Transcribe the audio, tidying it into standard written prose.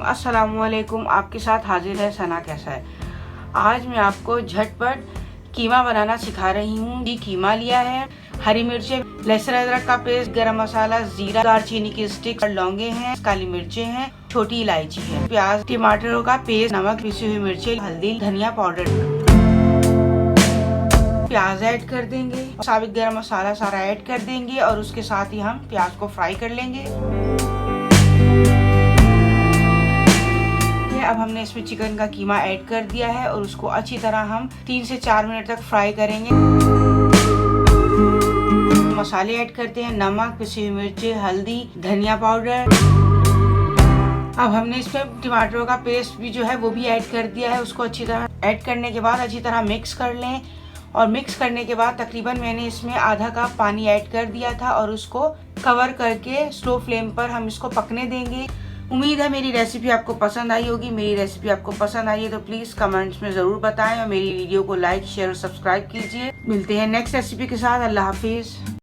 अस्सलामुअलैकुम। आपके साथ हाजिर है सना। कैसा है? आज मैं आपको झटपट कीमा बनाना सिखा रही हूँ। ये कीमा लिया है, हरी मिर्चें, लहसुन अदरक का पेस्ट, गरम मसाला, जीरा, दालचीनी की स्टिक, लौंगे हैं, काली मिर्चें हैं, छोटी इलायची है, प्याज, टमाटरों का पेस्ट, नमक, पिसी हुई मिर्चें, हल्दी, धनिया पाउडर। प्याज ऐड कर देंगे, साबित गरम मसाला सारा ऐड कर देंगे और उसके साथ ही हम प्याज को फ्राई कर लेंगे। अब हमने इसमें चिकन का कीमा ऐड कर दिया है और उसको अच्छी तरह हम 3 से 4 मिनट तक फ्राई करेंगे। मसाले ऐड करते हैं, नमक, पिसी हुई मिर्ची, हल्दी, धनिया पाउडर। अब हमने इसमें टमाटरों का पेस्ट भी जो है वो भी ऐड कर दिया है। उसको अच्छी तरह ऐड करने के बाद अच्छी तरह मिक्स कर लें और मिक्स करने के बाद तकरीबन मैंने इसमें आधा कप पानी ऐड कर दिया था और उसको कवर करके स्लो फ्लेम पर हम इसको पकने देंगे। उम्मीद है मेरी रेसिपी आपको पसंद आई होगी। मेरी रेसिपी आपको पसंद आई है तो प्लीज़ कमेंट्स में ज़रूर बताएं और मेरी वीडियो को लाइक, शेयर और सब्सक्राइब कीजिए। मिलते हैं नेक्स्ट रेसिपी के साथ। अल्लाह हाफिज़।